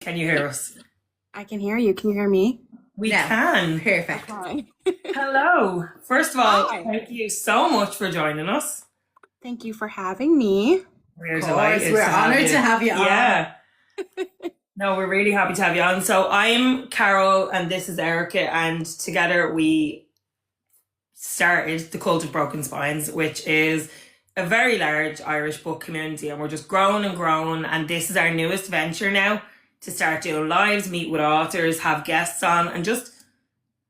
Can you hear us? I can hear you. Can you hear me? We No. can. Perfect. Hi. Hello. First of all, Hi. thank you so much for joining us. Thank you for having me. We're Of course, delighted we're to have honoured you. to have you on. Yeah. No, we're really happy to have you on. So I'm Carol and this is Erica, and together we started the Cult of Broken Spines, which is a very large Irish book community, and we're just growing and growing, and this is our newest venture now, to start doing lives, meet with authors, have guests on, and just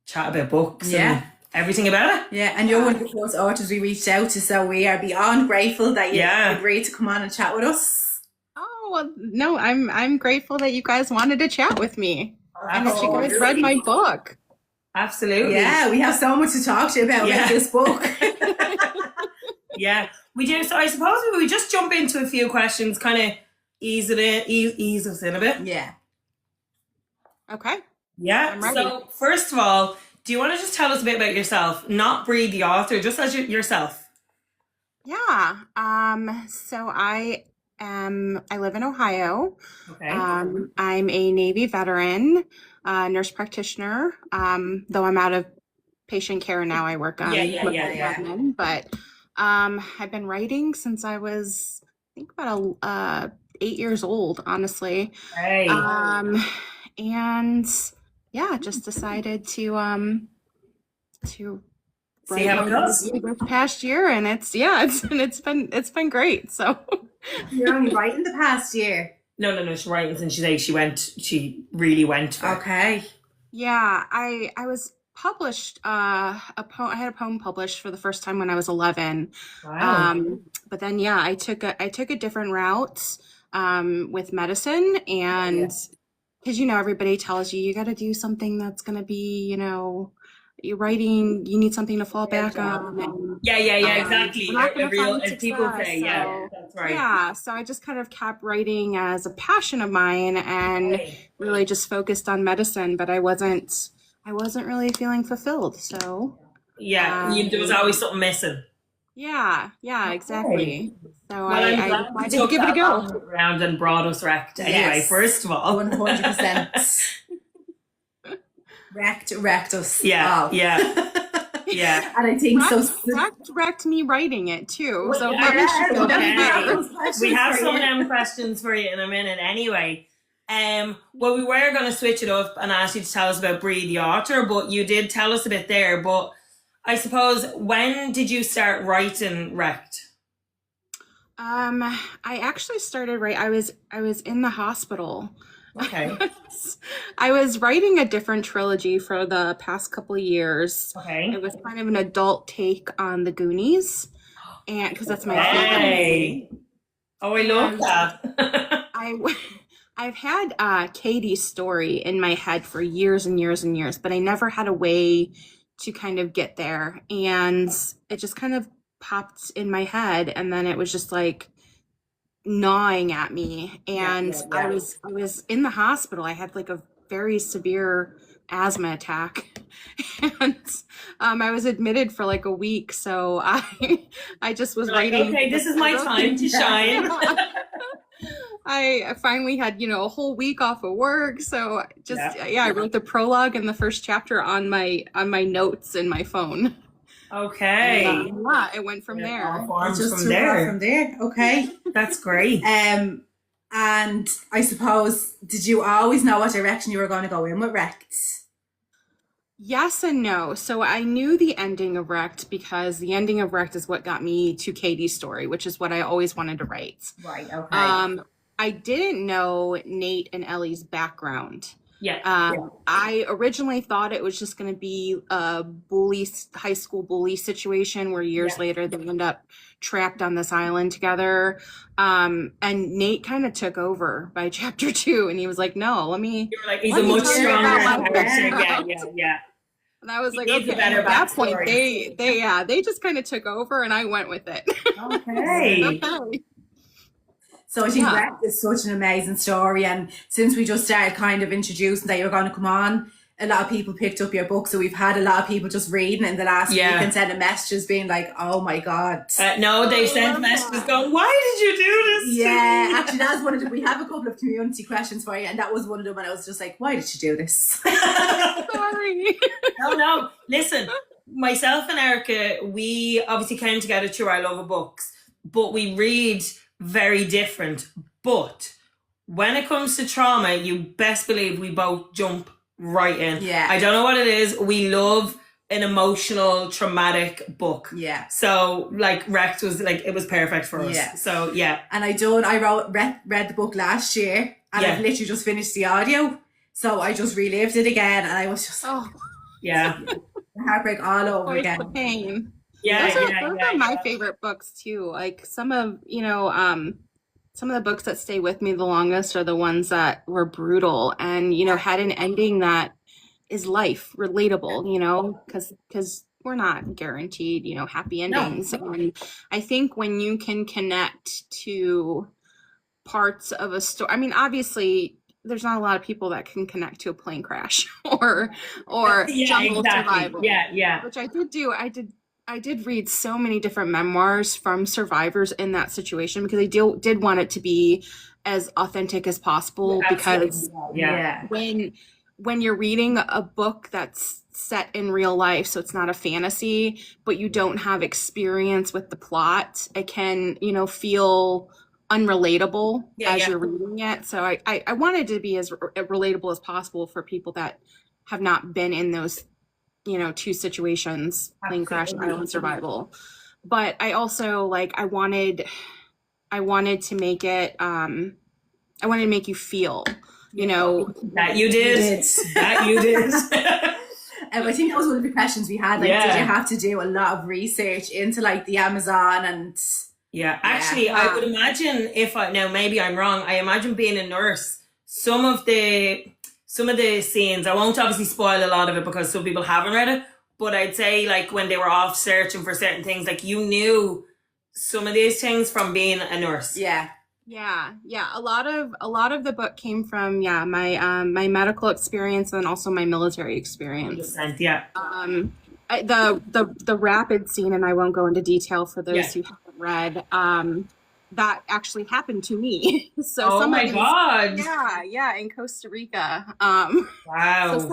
chat about books and everything about it. Yeah, and you're one of the first authors we reached out to, so we are beyond grateful that you agreed to come on and chat with us. Oh, well, no, I'm grateful that you guys wanted to chat with me. And that you guys Absolutely. read my book. Absolutely. Yeah, we have so much to talk to you about with this book. Yeah, we do. So I suppose we would just jump into a few questions, kind of ease us in a bit. Yeah. Okay. Yeah. I'm ready. So first of all, do you want to just tell us a bit about yourself? Not Bree the author, just as yourself. Yeah. So I live in Ohio. Okay. I'm a Navy veteran, nurse practitioner. Though I'm out of patient care now, I work on admin, but I've been writing since I was, I think, about 8 years old, honestly. Hey. And yeah, just decided to See how it goes. this past year, and it's been great. So You're only writing the past year. No. She's writing since she really went for it. Okay. yeah, I was published I had a poem published for the first time when I was 11. Wow. But then I took a different route with medicine, and because everybody tells you got to do something that's going to be, you're writing, you need something to fall back on. And, Exactly. you're not gonna find As people success, say, so, that's right. Yeah, so I just kind of kept writing as a passion of mine, and really just focused on medicine, but I wasn't really feeling fulfilled. So there was always something missing. yeah, exactly. So Well, I'm glad I you did took give it a that go. long round and brought us wrecked anyway, Yes. first of all. 100%. Wrecked us. Yeah, all. yeah. And I think Wrecked me writing it too. Well, So okay. We have some of them questions for you in a minute anyway. Well, we were going to switch it up and ask you to tell us about Bree the author, but you did tell us a bit there. But I suppose, when did you start writing Wrecked? I actually started I was in the hospital. Okay. I was writing a different trilogy for the past couple of years. Okay. It was kind of an adult take on the Goonies, and because that's my favorite movie. Oh, I love that. I've had Katie's story in my head for years and years and years, but I never had a way to kind of get there, and it just kind of popped in my head, and then it was just like gnawing at me, and I was in the hospital. I had like a very severe asthma attack, and I was admitted for like a week, so I just was writing. Okay, this is my time to shine. I finally had a whole week off of work, so I wrote the prologue and the first chapter on my notes in my phone. Okay. It went from there. Just from there. Okay. That's great. And I suppose, did you always know what direction you were going to go in with Wrecked? Yes and no. So I knew the ending of Wrecked because the ending of Wrecked is what got me to Katie's story, which is what I always wanted to write. Right. Okay. I didn't know Nate and Ellie's background. Yeah. I originally thought it was just going to be a high school bully situation where years later they end up trapped on this island together. And Nate kind of took over by chapter 2, and he was like, "No, let me." You were like, he's a much stronger character. Yeah. And I was like, He needs a okay. better At that point, backstory. they just kind of took over, and I went with it. Okay. So I think Wrecked is such an amazing story, and since we just started kind of introducing that you're going to come on, a lot of people picked up your book, so we've had a lot of people just reading it in the last week and sending messages being like, oh my God. No, they've sent messages going, why did you do this? Yeah, actually that's one of them. We have a couple of community questions for you, and that was one of them, and I was just like, why did you do this? Sorry. No, listen, myself and Erica, we obviously came together through our love of books, but we read very different. But when it comes to trauma, you best believe we both jump right in. Yeah. I don't know what it is. We love an emotional, traumatic book. Yeah. So like Wrecked was like, it was perfect for us. Yeah. So yeah. And I read the book last year, and I've literally just finished the audio. So I just relived it again, and I was just heartbreak all over again. The pain. Yeah, those are my favorite books too. Like some of the books that stay with me the longest are the ones that were brutal and, had an ending that is life relatable, because we're not guaranteed, happy endings. No. And I think when you can connect to parts of a story, I mean, obviously there's not a lot of people that can connect to a plane crash or jungle survival. Yeah. Which I did do. I did read so many different memoirs from survivors in that situation because I did want it to be as authentic as possible. Because when you're reading a book that's set in real life, so it's not a fantasy, but you don't have experience with the plot, it can, feel unrelatable as you're reading it. So I wanted to be as relatable as possible for people that have not been in those two situations, plane crash and island survival. But I also I wanted to make it I wanted to make you feel that you did. That you did. And I think that was one of the questions we had, did you have to do a lot of research into the Amazon and actually I would imagine maybe I'm wrong, I imagine being a nurse, some of the scenes, I won't obviously spoil a lot of it because some people haven't read it, but I'd say when they were off searching for certain things, you knew some of these things from being a nurse. Yeah. A lot of the book came from my medical experience and also my military experience. 100%, yeah. The rapid scene, and I won't go into detail for those who haven't read, that actually happened to me. So God. Yeah, in Costa Rica. Wow. So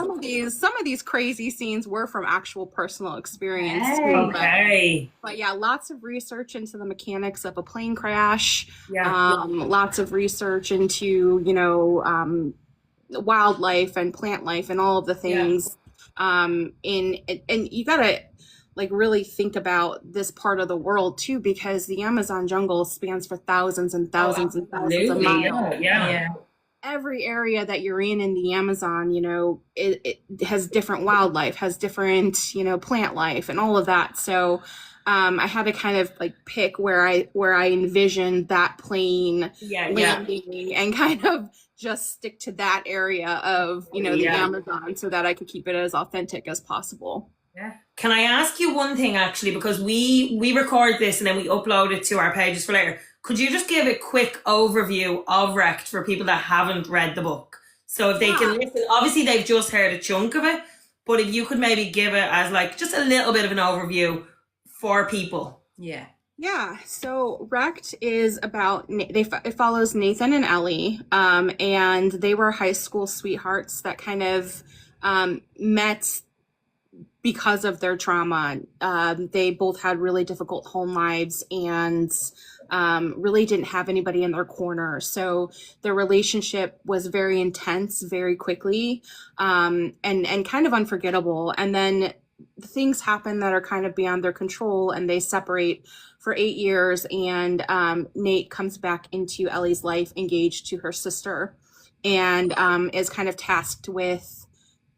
some of these crazy scenes were from actual personal experience too. Okay. But lots of research into the mechanics of a plane crash. Yeah. Lots of research into, wildlife and plant life and all of the things. And you gotta really think about this part of the world too, because the Amazon jungle spans for thousands and thousands and thousands of miles. Yeah. Every area that you're in the Amazon, it has different wildlife, has different, plant life and all of that. So I had to kind of pick where I envisioned that plane landing and kind of just stick to that area of, the Amazon so that I could keep it as authentic as possible. Yeah. Can I ask you one thing actually, because we record this and then we upload it to our pages for later. Could you just give a quick overview of Wrecked for people that haven't read the book? So if they can listen, obviously they've just heard a chunk of it, but if you could maybe give it as just a little bit of an overview for people. Yeah, so Wrecked is about, it follows Nathan and Ellie, and they were high school sweethearts that kind of met because of their trauma. They both had really difficult home lives and really didn't have anybody in their corner. So their relationship was very intense very quickly, and kind of unforgettable. And then things happen that are kind of beyond their control, and they separate for 8 years. And Nate comes back into Ellie's life, engaged to her sister, and is kind of tasked with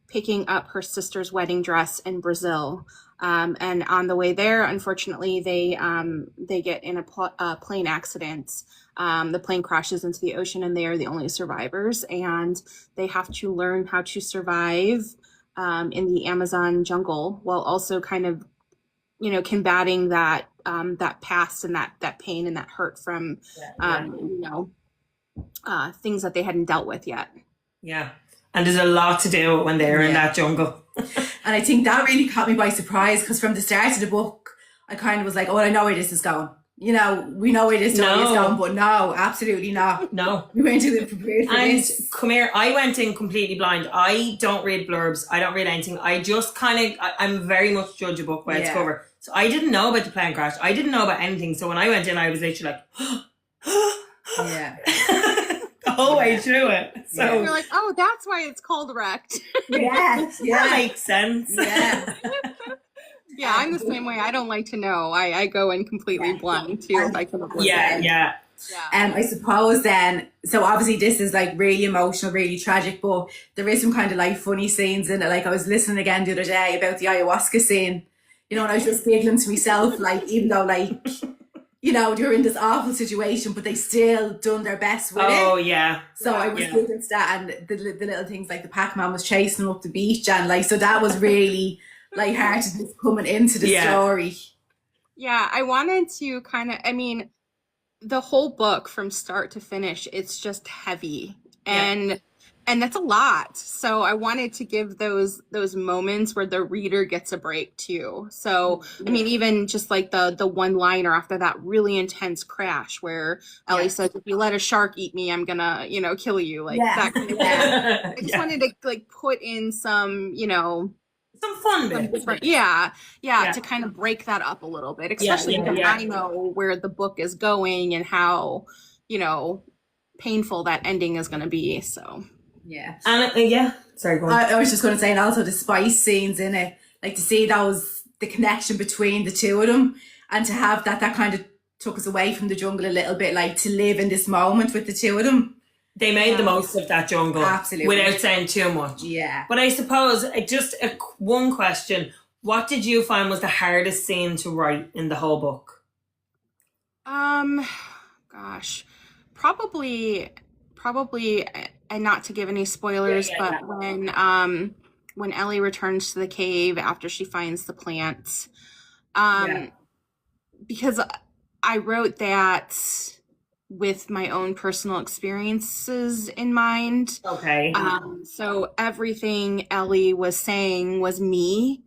picking up her sister's wedding dress in Brazil. And on the way there, unfortunately, they get in a plane accident. The plane crashes into the ocean, and they are the only survivors. And they have to learn how to survive in the Amazon jungle, while also kind of, combating that past and that pain and that hurt from, things that they hadn't dealt with yet. Yeah. And there's a lot to do when they're in Yeah. that jungle. And I think that really caught me by surprise, because from the start of the book, I kind of was like, oh, I know where this is going. You know, we know where this story is No. going, but no, absolutely not. No. We weren't even prepared for And this. come here, I went in completely blind. I don't read blurbs. I don't read anything. I just I'm very much judge a book by its Yeah. cover. So I didn't know about the plane crash. I didn't know about anything. So when I went in, I was literally like, Yeah. the whole way through it. So Yeah. You're like, oh, that's why it's called Wrecked. Yeah. that Yeah. makes sense. Yeah. Yeah, I'm the same way. I don't like to know. I go in completely blind too if I can avoid Yeah, it. yeah. Yeah. I suppose then, so obviously this is like really emotional, really tragic, but there is some kind of like funny scenes in it. Like I was listening again the other day about the ayahuasca scene, you know, and I was just giggling to myself, like, even though like, you know, they're in this awful situation, but they still done their best with Oh, it. yeah. So I was Yeah. giggling to that, and the little things like the Pac-Man was chasing up the beach, and like, so that was really like hearted coming into the Yeah. story. Yeah, I wanted to kind of, I mean, the whole book from start to finish, it's just heavy. And that's a lot. So I wanted to give those moments where the reader gets a break too. So I mean, even just like the one liner after that really intense crash where Ellie Yeah. says, if you let a shark eat me, I'm gonna, you know, kill you. Like Yeah. that kind of Yeah. I just wanted to like put in some, you know, Some fun some bits. different, Yeah. to kind of break that up a little bit, Yeah, especially yeah, because yeah. I know where the book is going and how, you know, painful that ending is going to be. So Yeah. And yeah. Sorry, go on. I was just going to say, and also the spice scenes in it, like to see the connection between the two of them, and to have that kind of took us away from the jungle a little bit, like to live in this moment with the two of them. They made the most of that jungle. Absolutely. Without saying too much. Yeah. But I suppose, just one question. What did you find was the hardest scene to write in the whole book? gosh, probably, and not to give any spoilers, but when Ellie returns to the cave after she finds the plants, because I wrote that with my own personal experiences in mind. Okay. So everything Ellie was saying was me.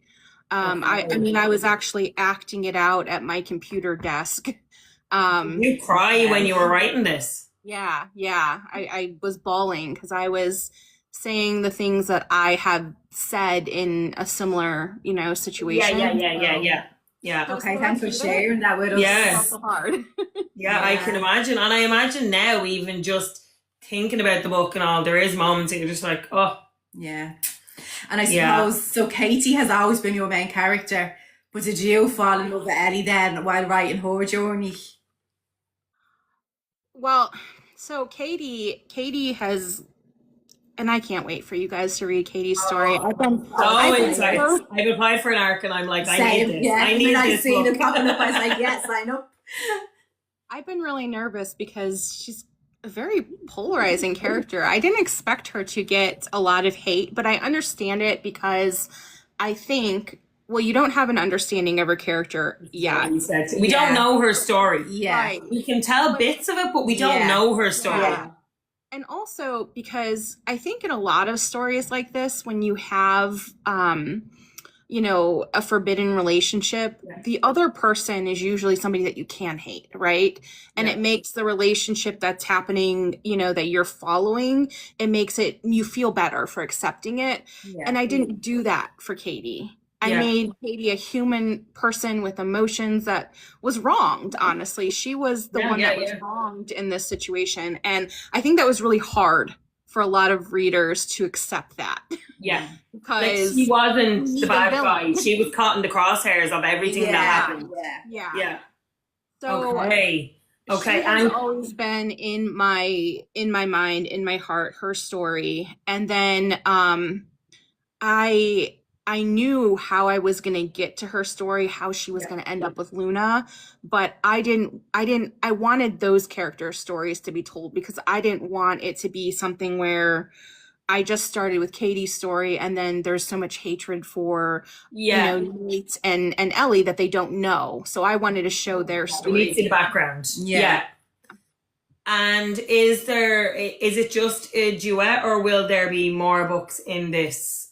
I mean, I was actually acting it out at my computer desk. You cry when you were writing this? Yeah. I was bawling because I was saying the things that I had said in a similar, you know, situation. Yeah. Okay, thanks for sharing that with us. Yeah. It's so hard. Yeah, I can imagine. And I imagine now, even just thinking about the book and all, there is moments that you're just like, oh. Yeah. And I suppose, so Katie has always been your main character, but did you fall in love with Ellie then while writing her journey? Well, so Katie has, and I can't wait for you guys to read Katie's story. I've applied for an arc and I'm like, I need this. Yeah. I need I've this seen book. it popping up. I was like, yes, sign up. I've been really nervous because she's a very polarizing character. I didn't expect her to get a lot of hate, but I understand it because I think, well, you don't have an understanding of her character yet. We don't know her story. Yeah. Right. We can tell bits of it, but we don't know her story. Yeah. And also because I think in a lot of stories like this, when you have, you know, a forbidden relationship, the other person is usually somebody that you can hate, right? And it makes the relationship that's happening, you know, that you're following, it makes it, you feel better for accepting it. Yeah. And I didn't do that for Katie. I made Katie a human person with emotions that was wronged, honestly. She was the one that was wronged in this situation. And I think that was really hard for a lot of readers to accept that. Yeah. Because like she wasn't the bad villain. guy. She was caught in the crosshairs of everything that happened. Yeah. So okay. She has always been in my mind, in my heart, her story. And then I knew how I was going to get to her story, how she was going to end up with Luna, but I wanted those character stories to be told because I didn't want it to be something where I just started with Katie's story and then there's so much hatred for, you know, Nate and Ellie that they don't know. So I wanted to show their story. You need to see the background. Yeah. And is it just a duet, or will there be more books in this